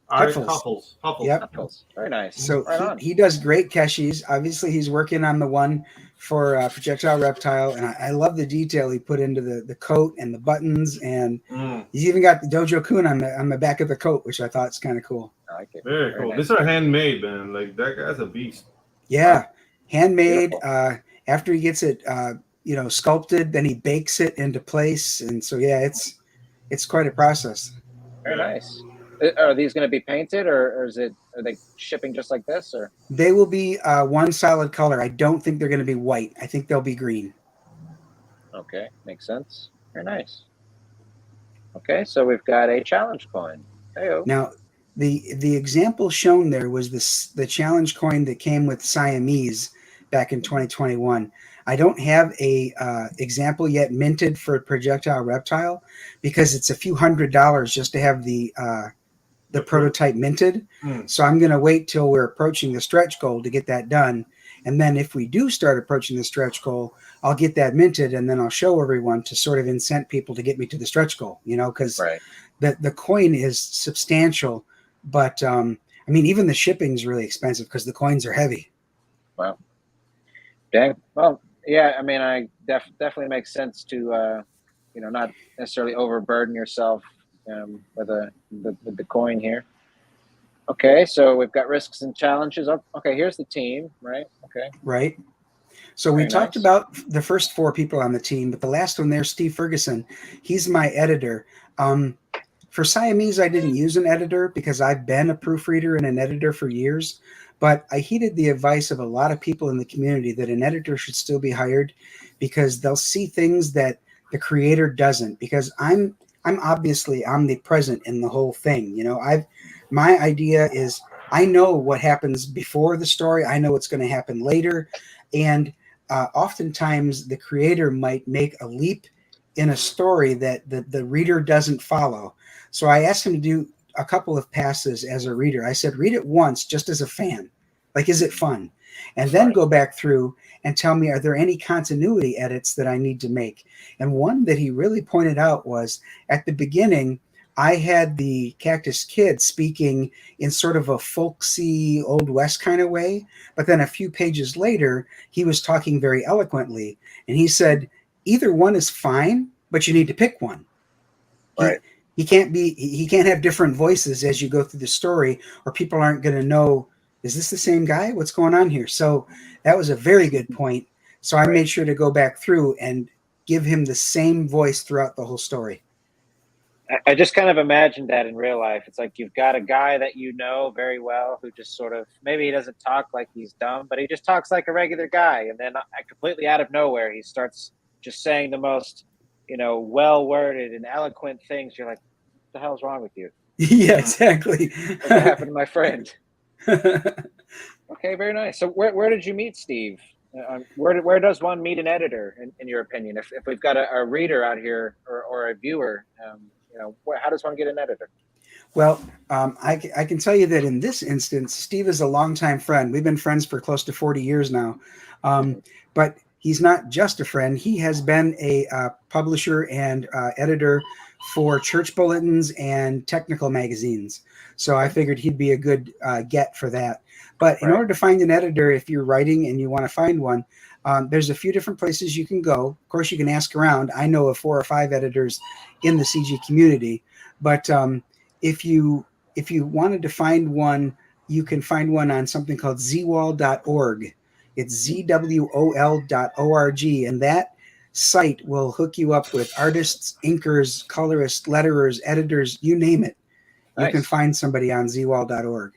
Huffles. Yep. Huffles. Very nice. So he does great Keshis. Obviously, he's working on the one for Projectile Reptile, and I love the detail he put into the coat and the buttons, and he's even got the Dojo Kun on the back of the coat, which I thought is kind of cool. I like it. Very cool. Nice. These are handmade, man. Like that guy's a beast. Yeah, handmade. Beautiful. After he gets it, sculpted, then he bakes it into place, and so yeah, it's quite a process. Very nice. Are these going to be painted, or are they shipping just like this, or? They will be one solid color. I don't think they're going to be white. I think they'll be green. Okay, makes sense. Very nice. Okay, so we've got a challenge coin. Hey-o. Now, the example shown there was the challenge coin that came with Siamese back in 2021. I don't have a example yet minted for Projectile Reptile because it's a few $100s just to have the prototype minted. So I'm going to wait till we're approaching the stretch goal to get that done. And then if we do start approaching the stretch goal, I'll get that minted and then I'll show everyone to sort of incent people to get me to the stretch goal, because the coin is substantial. But even the shipping is really expensive because the coins are heavy. Wow. Dang. Well, yeah, I definitely makes sense to, not necessarily overburden yourself with the coin here. Okay, so we've got risks and challenges. Okay, here's the team, right? Okay. Right. So we talked about the first 4 people on the team, but the last one there, Steve Ferguson, he's my editor. For Siamese, I didn't use an editor because I've been a proofreader and an editor for years, but I heeded the advice of a lot of people in the community that an editor should still be hired because they'll see things that the creator doesn't, because I'm obviously omnipresent in the whole thing. My idea is I know what happens before the story. I know what's going to happen later. And oftentimes the creator might make a leap in a story that the reader doesn't follow. So I asked him to do a couple of passes as a reader. I said, read it once just as a fan. Like, is it fun? And then go back through and tell me, are there any continuity edits that I need to make? And one that he really pointed out was at the beginning, I had the Cactus Kid speaking in sort of a folksy Old West kind of way. But then a few pages later, he was talking very eloquently. And he said, either one is fine, but you need to pick one. Right. He can't have different voices as you go through the story, or people aren't going to know, is this the same guy? What's going on here? So that was a very good point. So I made sure to go back through and give him the same voice throughout the whole story. I just kind of imagined that in real life. It's like you've got a guy that you know very well who just sort of, maybe he doesn't talk like he's dumb, but he just talks like a regular guy. And then completely out of nowhere, he starts just saying the most, well-worded and eloquent things. You're like, what the hell's wrong with you? Yeah, exactly. What happened to my friend? Okay, very nice. So where did you meet Steve? Where does one meet an editor, in your opinion? If we've got a reader out here or a viewer, how does one get an editor? Well, I can tell you that in this instance, Steve is a longtime friend. We've been friends for close to 40 years now. But he's not just a friend. He has been a publisher and editor for church bulletins and technical magazines. So I figured he'd be a good get for that. But in order to find an editor, if you're writing and you want to find one, there's a few different places you can go. Of course, you can ask around. I know of 4 or 5 editors in the CG community. But if you wanted to find one, you can find one on something called zwol.org. It's zwol.org, and that site will hook you up with artists, inkers, colorists, letterers, editors, you name it. Nice. You can find somebody on zwol.org.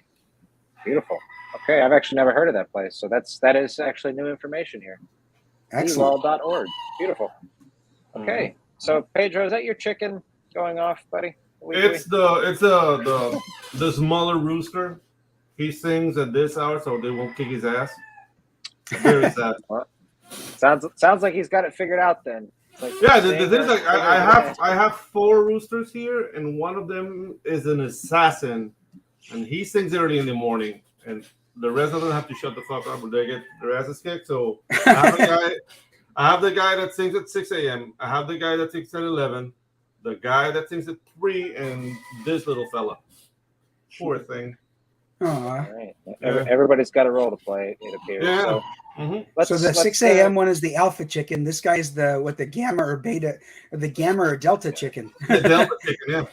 Beautiful. Okay, I've actually never heard of that place, so that is actually new information here. Excellent. zwol.org. Beautiful. Okay, so Pedro, is that your chicken going off, buddy? It's the smaller rooster. He sings at this hour, so they won't kick his ass. Very sad. Well, sounds like he's got it figured out then. Like yeah, the thing is, like, I have 4 roosters here, and one of them is an assassin, and he sings early in the morning, and the rest of them have to shut the fuck up or they get their asses kicked. So I have the guy that sings at 6 a.m. I have the guy that sings at 11, the guy that sings at 3, and this little fella. Poor thing. All right. Everybody's got a role to play, it appears. Yeah. So the 6 a.m. one is the alpha chicken. This guy's the gamma or beta, or the gamma or delta chicken. The delta chicken,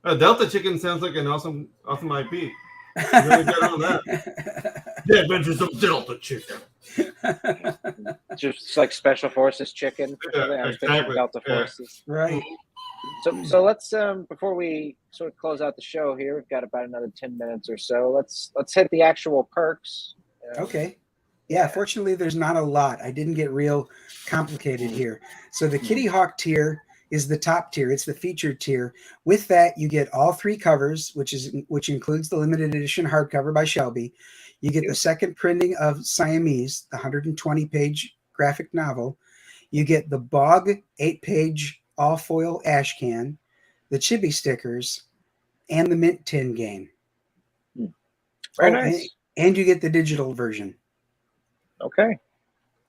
yeah. Delta chicken sounds like an awesome IP. Really get on that. The Adventures of Delta Chicken. Just like Special Forces chicken. Yeah, exactly. Delta Forces. Right. So let's before we sort of close out the show here, we've got about another 10 minutes or so. Let's hit the actual perks. Okay. Yeah, fortunately there's not a lot. I didn't get real complicated here. So the Kitty Hawk tier is the top tier. It's the featured tier. With that, you get all 3 covers, which includes the limited edition hardcover by Shelby. You get the second printing of Siamese, the 120-page graphic novel. You get the Bog 8-page all-foil ash can, the chibi stickers, and the mint tin game. Very nice. And you get the digital version. Okay.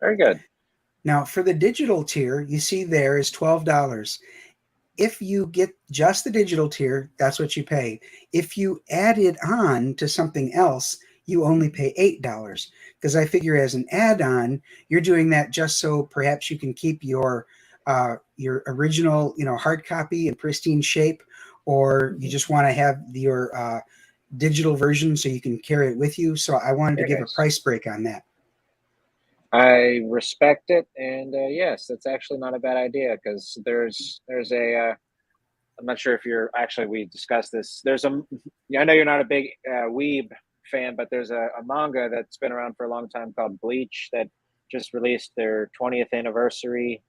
Very good. Now, for the digital tier, you see there is $12. If you get just the digital tier, that's what you pay. If you add it on to something else, you only pay $8. Because I figure as an add-on, you're doing that just so perhaps you can keep your original, hard copy in pristine shape, or you just want to have your digital version so you can carry it with you. So I wanted to give a price break on that. I respect it, and yes, that's actually not a bad idea because there's a I'm not sure if we discussed this. I know you're not a big weeb fan, but there's a manga that's been around for a long time called Bleach that just released their 20th anniversary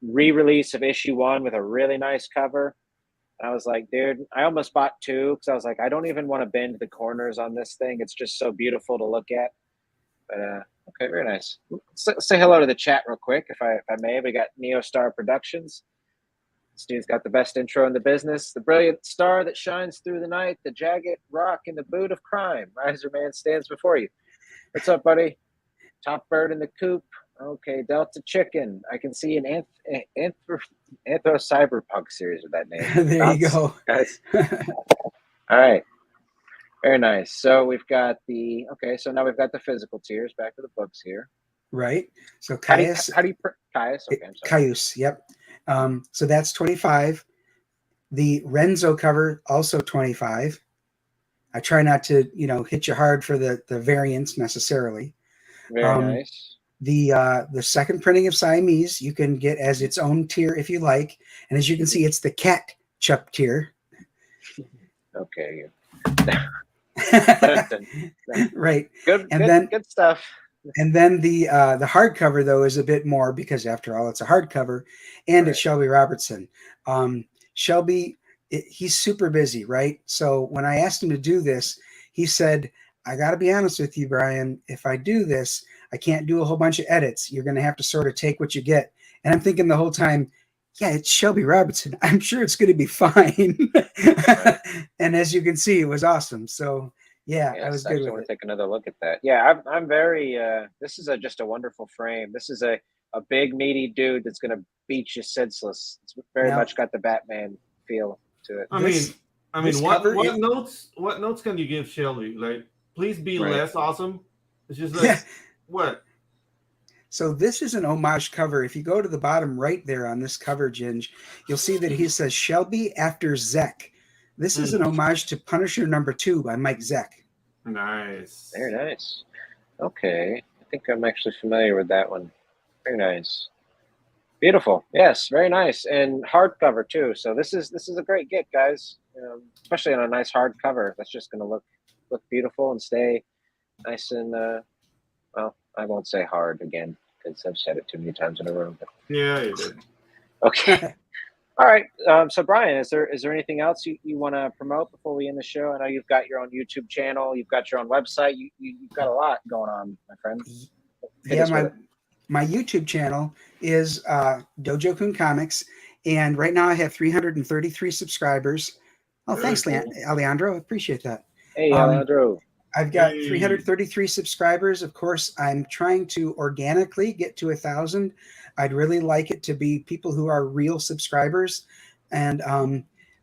re-release of issue 1 with a really nice cover. And I was like, dude, I almost bought 2 because I was like, I don't even want to bend the corners on this thing. It's just so beautiful to look at. But okay, very nice. Say hello to the chat real quick, if I may. We got Neostar Productions. This dude's got the best intro in the business. The brilliant star that shines through the night, the jagged rock in the boot of crime. Riser Man stands before you. What's up, buddy? Top bird in the coop. Okay, Delta Chicken. I can see an Anthro Cyberpunk series with that name. There you go. Guys. All right. Very nice. So we've got so now we've got the physical tiers. Back to the books here. right? So How do you, Caius, how do you Caius? Okay, I'm sorry. Caius, yep. So that's 25. The Renzo cover also 25. I try not to, hit you hard for the variants necessarily. Very nice. The second printing of Siamese you can get as its own tier if you like, and as you can see, it's the cat chup tier. Okay. Right. Good stuff. And then the hardcover though is a bit more because after all, it's a hardcover, and it's Shelby Robertson. Shelby, he's super busy, right? So when I asked him to do this, he said, "I got to be honest with you, Brian. If I do this, I can't do a whole bunch of edits. You're going to have to sort of take what you get." And I'm thinking the whole time, yeah, it's Shelby Robertson. I'm sure it's going to be fine. Right. And as you can see, it was awesome. So yeah, I was good with it. I want to take another look at that. Yeah, I'm very. This is just a wonderful frame. This is a big meaty dude that's going to beat you senseless. It's very much got the Batman feel to it. I mean, what notes can you give Shelby? Like, please be less awesome. It's just like what? So this is an homage cover. If you go to the bottom right there on this cover, Ginge, you'll see that he says Shelby after Zek. This is an homage to Punisher #2 by Mike Zeck. Nice. Very nice. Okay. I think I'm actually familiar with that one. Very nice. Beautiful. Yes, very nice. And hardcover too. So this is a great get, guys. Especially on a nice hardcover. That's just gonna look beautiful and stay nice and well, I won't say hard again because I've said it too many times in a row. But... Yeah, you did. Okay. All right. So Brian, is there anything else you want to promote before we end the show? I know you've got your own YouTube channel, you've got your own website, you've got a lot going on, my friend. My YouTube channel is Dojo Kun Comics, and right now I have 333 subscribers. Oh, thanks, Alejandro. I appreciate that. Hey, Alejandro. I've got 333 subscribers. Of course, I'm trying to organically get to 1,000. I'd really like it to be people who are real subscribers. And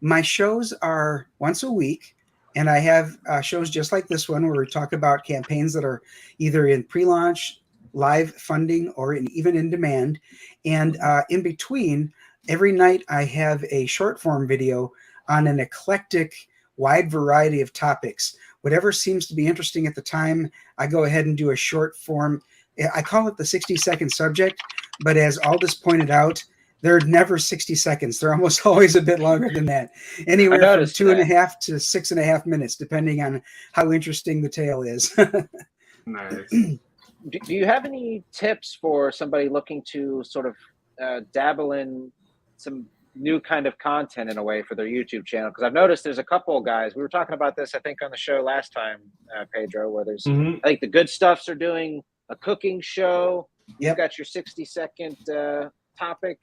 my shows are once a week, and I have shows just like this one where we talk about campaigns that are either in pre-launch, live funding, or even in demand. And in between, every night I have a short form video on an eclectic, wide variety of topics. Whatever seems to be interesting at the time, I go ahead and do a short form. I call it the 60-second subject, but as Aldous pointed out, they're never 60 seconds. They're almost always a bit longer than that. Anywhere from 2.5 to 6.5 minutes, depending on how interesting the tale is. Nice. Do you have any tips for somebody looking to sort of dabble in some new kind of content in a way for their YouTube channel? Because I've noticed there's a couple of guys, we were talking about this, I think on the show last time, Pedro, where there's, I think the Good Stuffs are doing a cooking show. You've got your 60-second topic.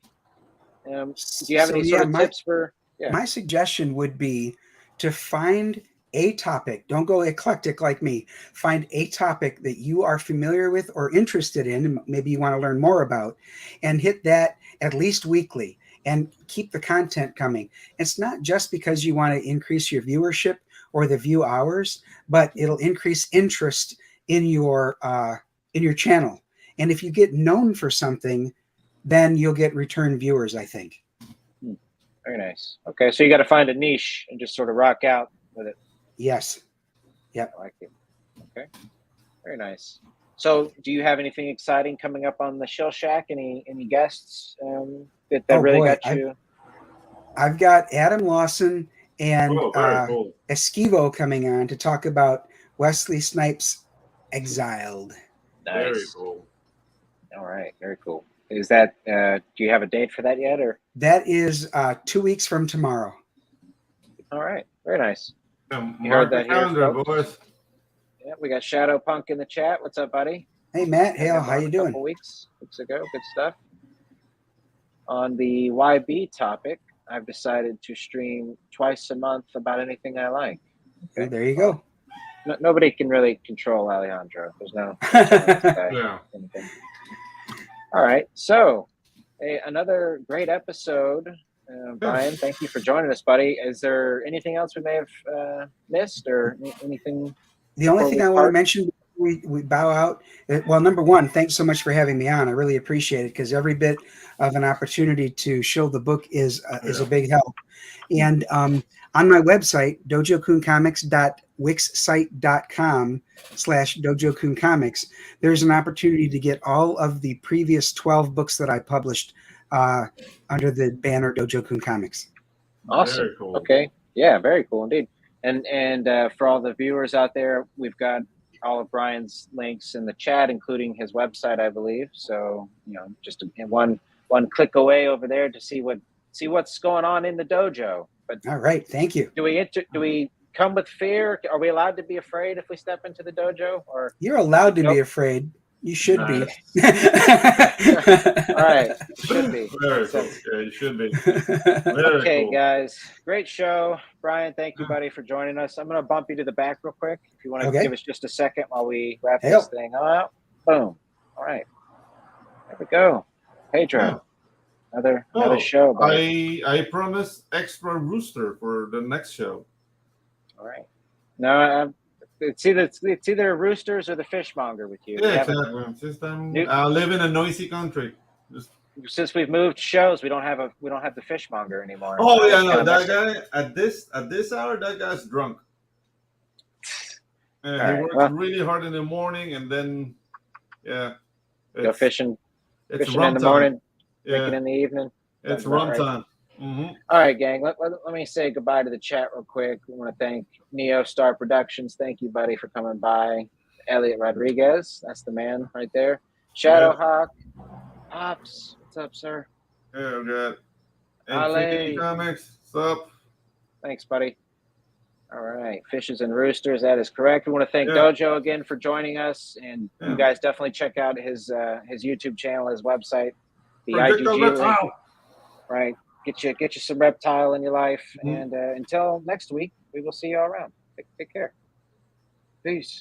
Do you have any sort of tips for? Yeah. My suggestion would be to find a topic. Don't go eclectic like me. Find a topic that you are familiar with or interested in, maybe you want to learn more about, and hit that at least weekly. And keep the content coming. It's not just because you want to increase your viewership or the view hours, but it'll increase interest in your channel. And if you get known for something, then you'll get return viewers, I think. Very nice. Okay, so you got to find a niche and just sort of rock out with it. Yes. Yep. I like it. Okay. Very nice. So, do you have anything exciting coming up on the Shell Shack? Any guests that really got you? I've got Adam Lawson and cool. Esquivo coming on to talk about Wesley Snipes' Exiled. Nice. Very cool. All right, very cool. Is that? Do you have a date for that yet, or? That is 2 weeks from tomorrow. All right, very nice. You heard that here, boys. Yeah, we got Shadow Punk in the chat. What's up, buddy? Hey, Matt. Hey, how you doing? A couple weeks ago. Good stuff. On the YB topic, I've decided to stream twice a month about anything I like. Okay, well, there you go. Nobody can really control Alejandro. There's no anything. All right. So, another great episode. Brian, thank you for joining us, buddy. Is there anything else we may have missed or anything? The only thing I want to mention we bow out. Well, number one, thanks so much for having me on. I really appreciate it because every bit of an opportunity to show the book is a big help. And on my website, dojokuncomics.wixsite.com/Dojo Kun Comics, there's an opportunity to get all of the previous 12 books that I published under the banner Dojo Kun Comics. Awesome. Very cool. Okay. Yeah, very cool indeed. And for all the viewers out there, we've got all of Brian's links in the chat, including his website, I believe. So, just one click away over there to see what's going on in the dojo. But All right, thank you. do we come with fear? Are we allowed to be afraid if we step into the dojo? Or You're allowed to be afraid. You should be. all right, should be. Very cool. Yeah, you should be. Okay, Cool. guys, great show. Brian, thank you, buddy, for joining us. I'm going to bump you to the back real quick. If you want to give us just a second while we wrap this thing up. Boom. All right. There we go. Pedro, another show. Buddy. I promise extra rooster for the next show. All right. No, it's either roosters or the fishmonger with you. Yeah, exactly. Just I live in a noisy country. Since we've moved shows, we don't have the fishmonger anymore. Oh yeah, no, that guy at this hour, that guy's drunk. And he works really hard in the morning, and then go fishing. It's fishing in the morning, drinking in the evening. It's run time. All right, gang. Let me say goodbye to the chat real quick. We want to thank Neo Star Productions. Thank you, buddy, for coming by. Elliot Rodriguez, that's the man right there. Shadowhawk, Pops, what's up, sir? Yeah, good. Ale. And Comics, what's up? Thanks, buddy. All right, Fishes and Roosters, that is correct. We want to thank Dojo again for joining us, and you guys definitely check out his YouTube channel, his website, the IGG link. Right. Get you some reptile in your life. And until next week, we will see you all around. Take care. Peace.